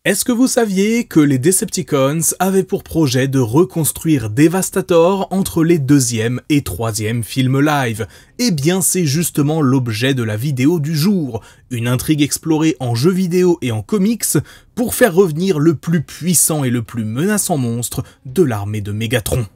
Est-ce que vous saviez que les Decepticons avaient pour projet de reconstruire Devastator entre les deuxième et troisième films live? Eh bien c'est justement l'objet de la vidéo du jour, une intrigue explorée en jeux vidéo et en comics pour faire revenir le plus puissant et le plus menaçant monstre de l'armée de Megatron.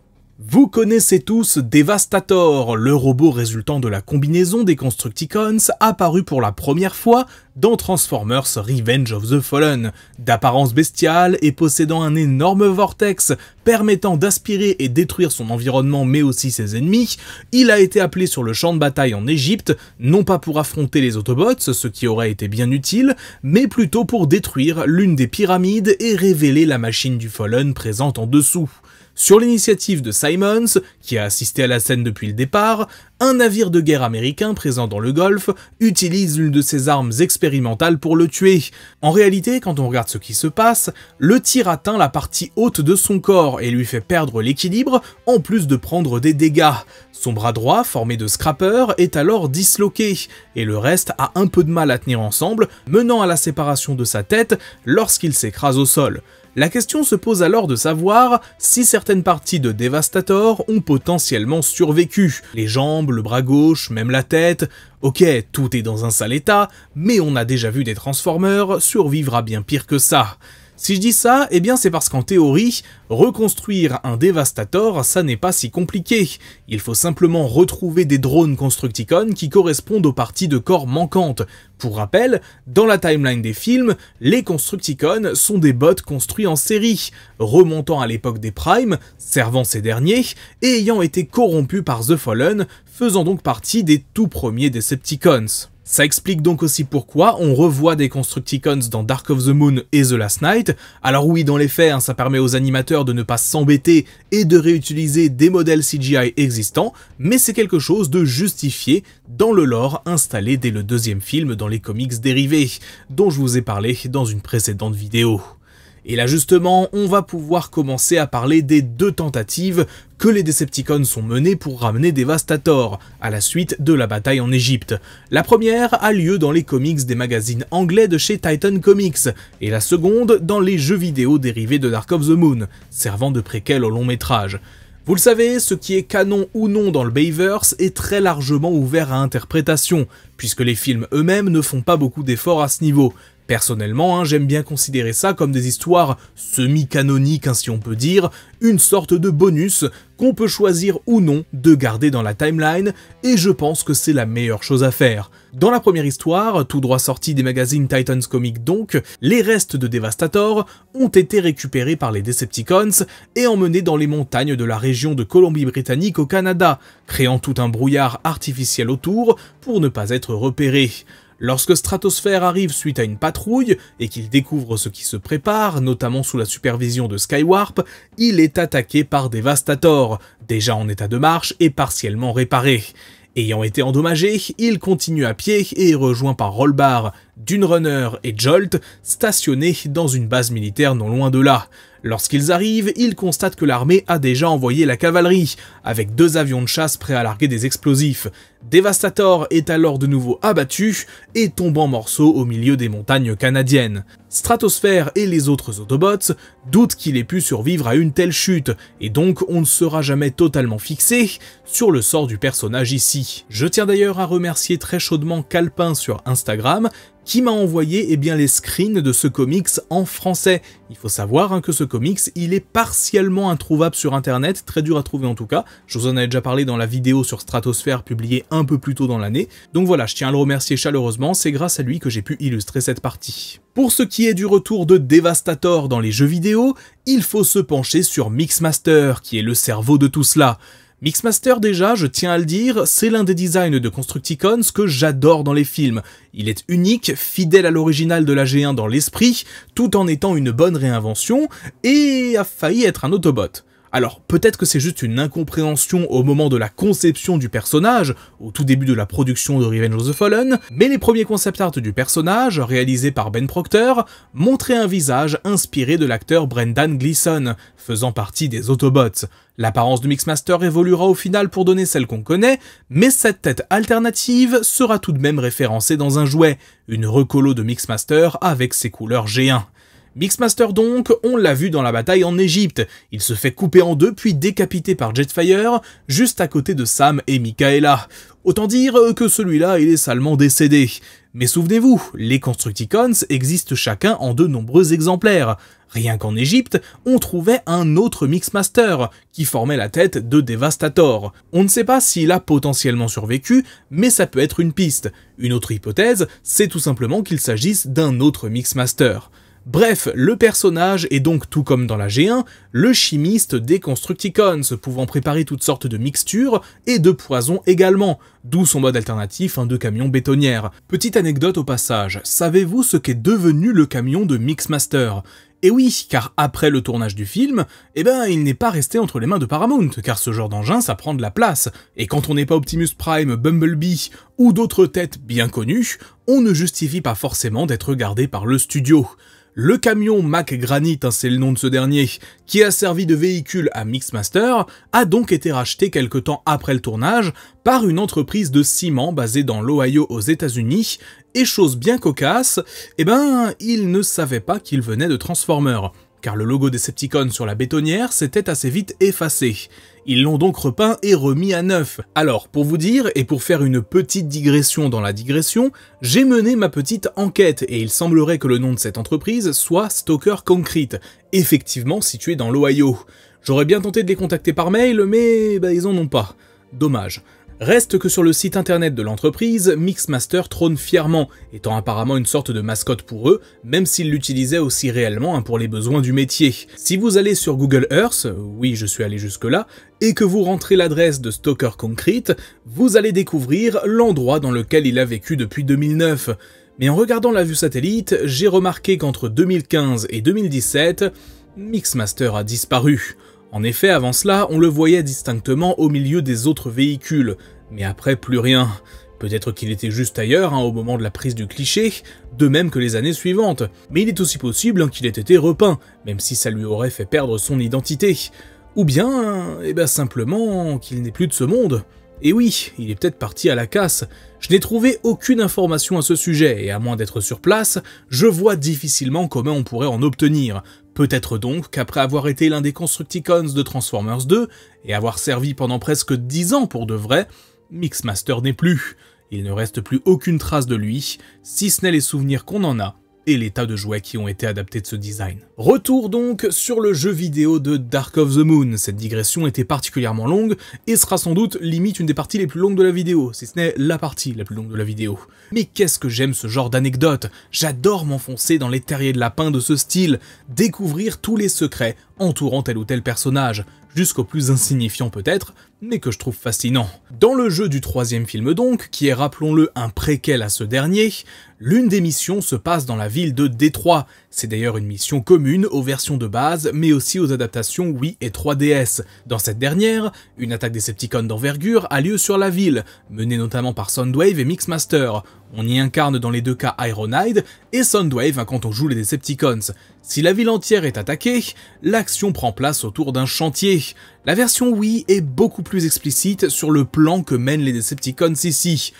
Vous connaissez tous Devastator, le robot résultant de la combinaison des Constructicons apparu pour la première fois dans Transformers Revenge of the Fallen. D'apparence bestiale et possédant un énorme vortex permettant d'aspirer et détruire son environnement mais aussi ses ennemis, il a été appelé sur le champ de bataille en Égypte, non pas pour affronter les Autobots, ce qui aurait été bien utile, mais plutôt pour détruire l'une des pyramides et révéler la machine du Fallen présente en dessous. Sur l'initiative de Simons, qui a assisté à la scène depuis le départ, un navire de guerre américain présent dans le Golfe utilise l'une de ses armes expérimentales pour le tuer. En réalité, quand on regarde ce qui se passe, le tir atteint la partie haute de son corps et lui fait perdre l'équilibre, en plus de prendre des dégâts. Son bras droit, formé de scrapper, est alors disloqué, et le reste a un peu de mal à tenir ensemble, menant à la séparation de sa tête lorsqu'il s'écrase au sol. La question se pose alors de savoir si certaines parties de Devastator ont potentiellement survécu. Les jambes, le bras gauche, même la tête. Ok, tout est dans un sale état, mais on a déjà vu des Transformers survivre à bien pire que ça. Si je dis ça, eh bien c'est parce qu'en théorie, reconstruire un Devastator, ça n'est pas si compliqué. Il faut simplement retrouver des drones Constructicons qui correspondent aux parties de corps manquantes. Pour rappel, dans la timeline des films, les Constructicons sont des bots construits en série, remontant à l'époque des Primes, servant ces derniers, et ayant été corrompus par The Fallen, faisant donc partie des tout premiers Decepticons. Ça explique donc aussi pourquoi on revoit des Constructicons dans Dark of the Moon et The Last Knight. Alors oui, dans les faits, ça permet aux animateurs de ne pas s'embêter et de réutiliser des modèles CGI existants, mais c'est quelque chose de justifié dans le lore installé dès le deuxième film dans les comics dérivés, dont je vous ai parlé dans une précédente vidéo. Et là justement, on va pouvoir commencer à parler des deux tentatives que les Decepticons ont menées pour ramener Devastator, à la suite de la bataille en Égypte. La première a lieu dans les comics des magazines anglais de chez Titan Comics, et la seconde dans les jeux vidéo dérivés de Dark of the Moon, servant de préquel au long métrage. Vous le savez, ce qui est canon ou non dans le Bayverse est très largement ouvert à interprétation, puisque les films eux-mêmes ne font pas beaucoup d'efforts à ce niveau. Personnellement, j'aime bien considérer ça comme des histoires semi-canoniques, si on peut dire, une sorte de bonus qu'on peut choisir ou non de garder dans la timeline, et je pense que c'est la meilleure chose à faire. Dans la première histoire, tout droit sortie des magazines Titans Comics donc, les restes de Devastator ont été récupérés par les Decepticons et emmenés dans les montagnes de la région de Colombie-Britannique au Canada, créant tout un brouillard artificiel autour pour ne pas être repérés. Lorsque Stratosphere arrive suite à une patrouille et qu'il découvre ce qui se prépare, notamment sous la supervision de Skywarp, il est attaqué par Devastator, déjà en état de marche et partiellement réparé. Ayant été endommagé, il continue à pied et est rejoint par Rollbar, Dune Runner et Jolt, stationnés dans une base militaire non loin de là. Lorsqu'ils arrivent, ils constatent que l'armée a déjà envoyé la cavalerie, avec 2 avions de chasse prêts à larguer des explosifs. Devastator est alors de nouveau abattu et tombe en morceaux au milieu des montagnes canadiennes. Stratosphere et les autres Autobots doutent qu'il ait pu survivre à une telle chute, et donc on ne sera jamais totalement fixé sur le sort du personnage ici. Je tiens d'ailleurs à remercier très chaudement Calpin sur Instagram, qui m'a envoyé les screens de ce comics en français. Il faut savoir que ce comics, il est partiellement introuvable sur internet, très dur à trouver en tout cas. Je vous en avais déjà parlé dans la vidéo sur Stratosphere publiée un peu plus tôt dans l'année. Donc voilà, je tiens à le remercier chaleureusement, c'est grâce à lui que j'ai pu illustrer cette partie. Pour ce qui est du retour de Devastator dans les jeux vidéo, il faut se pencher sur Mixmaster, qui est le cerveau de tout cela. Mixmaster déjà, je tiens à le dire, c'est l'un des designs de Constructicons que j'adore dans les films. Il est unique, fidèle à l'original de la G1 dans l'esprit, tout en étant une bonne réinvention, et a failli être un Autobot. Alors, peut-être que c'est juste une incompréhension au moment de la conception du personnage, au tout début de la production de Revenge of the Fallen, mais les premiers concept art du personnage, réalisés par Ben Proctor, montraient un visage inspiré de l'acteur Brendan Gleeson, faisant partie des Autobots. L'apparence de Mixmaster évoluera au final pour donner celle qu'on connaît, mais cette tête alternative sera tout de même référencée dans un jouet, une recolo de Mixmaster avec ses couleurs G1. Mixmaster donc, on l'a vu dans la bataille en Égypte, il se fait couper en deux puis décapiter par Jetfire, juste à côté de Sam et Michaela. Autant dire que celui-là il est salement décédé. Mais souvenez-vous, les Constructicons existent chacun en de nombreux exemplaires. Rien qu'en Égypte, on trouvait un autre Mixmaster, qui formait la tête de Devastator. On ne sait pas s'il a potentiellement survécu, mais ça peut être une piste. Une autre hypothèse, c'est tout simplement qu'il s'agisse d'un autre Mixmaster. Bref, le personnage est donc tout comme dans la G1, le chimiste des Constructicons, pouvant préparer toutes sortes de mixtures et de poisons également, d'où son mode alternatif de camion bétonnière. Petite anecdote au passage, savez-vous ce qu'est devenu le camion de Mixmaster ? Et oui, car après le tournage du film, il n'est pas resté entre les mains de Paramount, car ce genre d'engin ça prend de la place, et quand on n'est pas Optimus Prime, Bumblebee ou d'autres têtes bien connues, on ne justifie pas forcément d'être gardé par le studio. Le camion Mac Granite, c'est le nom de ce dernier, qui a servi de véhicule à Mixmaster, a donc été racheté quelque temps après le tournage par une entreprise de ciment basée dans l'Ohio aux États-Unis, et chose bien cocasse, ils ne savaient pas qu'il venait de Transformers, car le logo Decepticon sur la bétonnière s'était assez vite effacé. Ils l'ont donc repeint et remis à neuf. Alors, pour vous dire, et pour faire une petite digression dans la digression, j'ai mené ma petite enquête, et il semblerait que le nom de cette entreprise soit Stoker Concrete, effectivement située dans l'Ohio. J'aurais bien tenté de les contacter par mail, mais ils en ont pas. Dommage. Reste que sur le site internet de l'entreprise, Mixmaster trône fièrement, étant apparemment une sorte de mascotte pour eux, même s'ils l'utilisaient aussi réellement pour les besoins du métier. Si vous allez sur Google Earth, oui je suis allé jusque là, et que vous rentrez l'adresse de Stoker Concrete, vous allez découvrir l'endroit dans lequel il a vécu depuis 2009. Mais en regardant la vue satellite, j'ai remarqué qu'entre 2015 et 2017, Mixmaster a disparu. En effet, avant cela, on le voyait distinctement au milieu des autres véhicules, mais après plus rien. Peut-être qu'il était juste ailleurs au moment de la prise du cliché, de même que les années suivantes, mais il est aussi possible qu'il ait été repeint, même si ça lui aurait fait perdre son identité. Ou bien, simplement qu'il n'est plus de ce monde. Et oui, il est peut-être parti à la casse. Je n'ai trouvé aucune information à ce sujet, et à moins d'être sur place, je vois difficilement comment on pourrait en obtenir. Peut-être donc qu'après avoir été l'un des Constructicons de Transformers 2, et avoir servi pendant presque 10 ans pour de vrai, Mixmaster n'est plus. Il ne reste plus aucune trace de lui, si ce n'est les souvenirs qu'on en a, et les tas de jouets qui ont été adaptés de ce design. Retour donc sur le jeu vidéo de Dark of the Moon. Cette digression était particulièrement longue et sera sans doute limite une des parties les plus longues de la vidéo, si ce n'est la partie la plus longue de la vidéo. Mais qu'est-ce que j'aime ce genre d'anecdote. J'adore m'enfoncer dans les terriers de lapin de ce style, découvrir tous les secrets entourant tel ou tel personnage, jusqu'au plus insignifiant peut-être, mais que je trouve fascinant. Dans le jeu du troisième film donc, qui est rappelons-le un préquel à ce dernier, l'une des missions se passe dans la ville de Détroit. C'est d'ailleurs une mission commune aux versions de base, mais aussi aux adaptations Wii et 3DS. Dans cette dernière, une attaque Decepticon d'envergure a lieu sur la ville, menée notamment par Soundwave et Mixmaster. On y incarne dans les deux cas Ironhide et Soundwave quand on joue les Decepticons. Si la ville entière est attaquée, l'action prend place autour d'un chantier. La version Wii est beaucoup plus explicite sur le plan que mènent les Decepticons ici.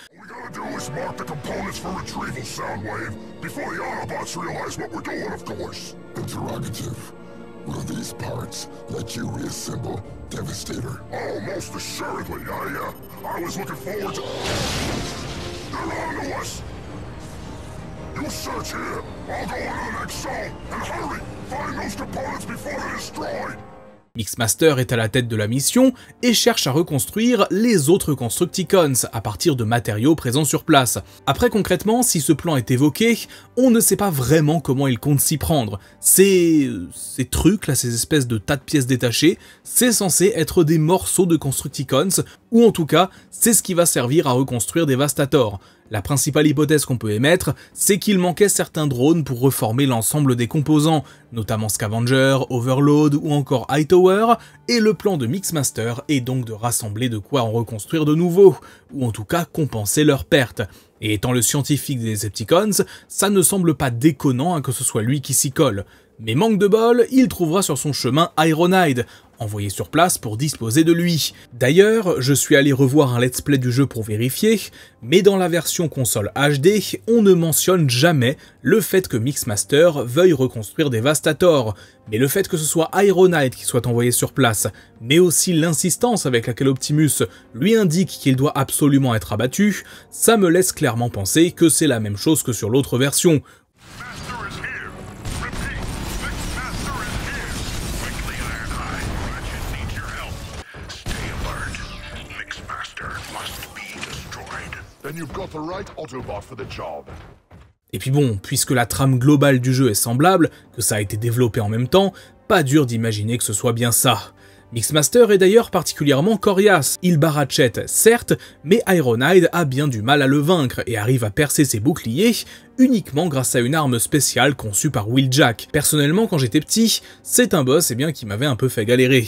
Will these parts let you reassemble Devastator? Oh, most assuredly. I was looking forward to... They're on to us! You search here. I'll go on to the next zone. And hurry! Find those components before they're destroyed! Mixmaster est à la tête de la mission et cherche à reconstruire les autres Constructicons à partir de matériaux présents sur place. Après concrètement, si ce plan est évoqué, on ne sait pas vraiment comment il compte s'y prendre. Ces trucs là, ces espèces de tas de pièces détachées, c'est censé être des morceaux de Constructicons, ou en tout cas, c'est ce qui va servir à reconstruire Devastator. La principale hypothèse qu'on peut émettre, c'est qu'il manquait certains drones pour reformer l'ensemble des composants, notamment Scavenger, Overload ou encore Hightower, et le plan de Mixmaster est donc de rassembler de quoi en reconstruire de nouveaux, ou en tout cas compenser leurs pertes. Et étant le scientifique des Decepticons, ça ne semble pas déconnant que ce soit lui qui s'y colle. Mais manque de bol, il trouvera sur son chemin Ironhide, envoyé sur place pour disposer de lui. D'ailleurs, je suis allé revoir un let's play du jeu pour vérifier, mais dans la version console HD, on ne mentionne jamais le fait que Mixmaster veuille reconstruire Devastator, mais le fait que ce soit Ironhide qui soit envoyé sur place, mais aussi l'insistance avec laquelle Optimus lui indique qu'il doit absolument être abattu, ça me laisse clairement penser que c'est la même chose que sur l'autre version. Et puis bon, puisque la trame globale du jeu est semblable, que ça a été développé en même temps, pas dur d'imaginer que ce soit bien ça. Mixmaster est d'ailleurs particulièrement coriace, il bat Ratchet, certes, mais Ironhide a bien du mal à le vaincre et arrive à percer ses boucliers uniquement grâce à une arme spéciale conçue par Wheeljack. Personnellement, quand j'étais petit, c'est un boss qui m'avait un peu fait galérer.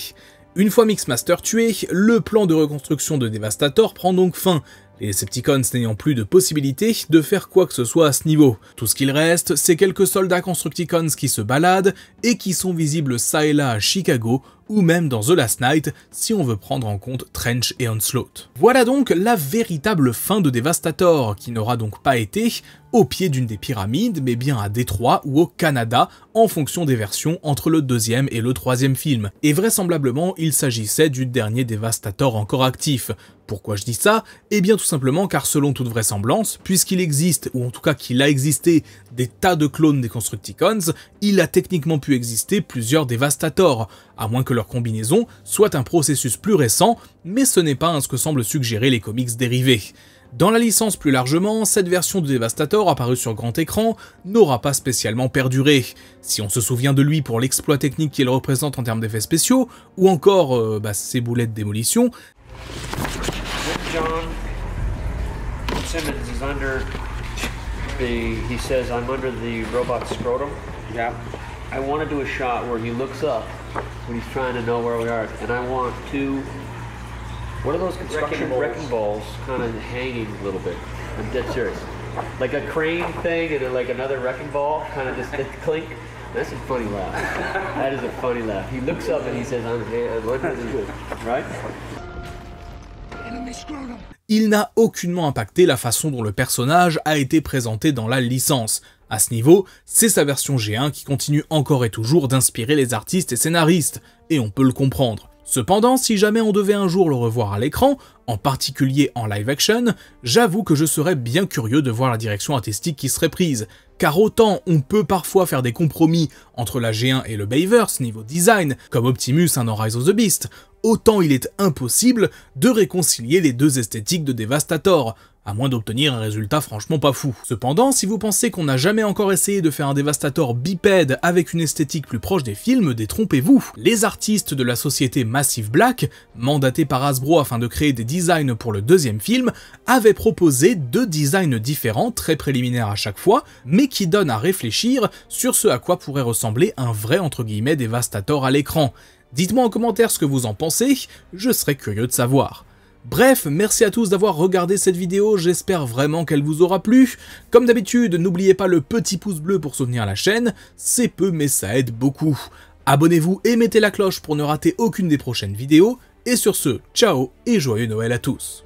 Une fois Mixmaster tué, le plan de reconstruction de Devastator prend donc fin, les Decepticons n'ayant plus de possibilité de faire quoi que ce soit à ce niveau. Tout ce qu'il reste, c'est quelques soldats Constructicons qui se baladent et qui sont visibles ça et là à Chicago, ou même dans The Last Night, si on veut prendre en compte Trench et Onslaught. Voilà donc la véritable fin de Devastator, qui n'aura donc pas été au pied d'une des pyramides, mais bien à Détroit ou au Canada, en fonction des versions entre le deuxième et le troisième film. Et vraisemblablement, il s'agissait du dernier Devastator encore actif. Pourquoi je dis ça? Eh bien tout simplement car selon toute vraisemblance, puisqu'il existe, ou en tout cas qu'il a existé, des tas de clones des Constructicons, il a techniquement pu exister plusieurs Devastators, à moins que leur combinaison soit un processus plus récent, mais ce n'est pas ce que semblent suggérer les comics dérivés. Dans la licence plus largement, cette version de Devastator apparue sur grand écran n'aura pas spécialement perduré. Si on se souvient de lui pour l'exploit technique qu'il représente en termes d'effets spéciaux, ou encore ses boulets de démolition, John Simmons is under he says, I'm under the robot scrotum. Yeah. I want to do a shot where he looks up when he's trying to know where we are, and I want two, what are those construction wrecking balls kind of hanging a little bit. I'm dead serious. Like a crane thing and then like another wrecking ball, kind of just clink. That's a funny laugh. That is a funny laugh. He looks up and he says, I'm under the, right? Il n'a aucunement impacté la façon dont le personnage a été présenté dans la licence. À ce niveau, c'est sa version G1 qui continue encore et toujours d'inspirer les artistes et scénaristes, et on peut le comprendre. Cependant, si jamais on devait un jour le revoir à l'écran, en particulier en live action, j'avoue que je serais bien curieux de voir la direction artistique qui serait prise, car autant on peut parfois faire des compromis entre la G1 et le Bayverse niveau design, comme Optimus dans Rise of the Beast, autant il est impossible de réconcilier les deux esthétiques de Devastator, à moins d'obtenir un résultat franchement pas fou. Cependant, si vous pensez qu'on n'a jamais encore essayé de faire un Devastator bipède avec une esthétique plus proche des films, détrompez-vous. Les artistes de la société Massive Black, mandatés par Hasbro afin de créer des designs pour le deuxième film, avaient proposé deux designs différents, très préliminaires à chaque fois, mais qui donnent à réfléchir sur ce à quoi pourrait ressembler un vrai entre guillemets Devastator à l'écran. Dites-moi en commentaire ce que vous en pensez, je serais curieux de savoir. Bref, merci à tous d'avoir regardé cette vidéo, j'espère vraiment qu'elle vous aura plu. Comme d'habitude, n'oubliez pas le petit pouce bleu pour soutenir la chaîne, c'est peu mais ça aide beaucoup. Abonnez-vous et mettez la cloche pour ne rater aucune des prochaines vidéos, et sur ce, ciao et joyeux Noël à tous.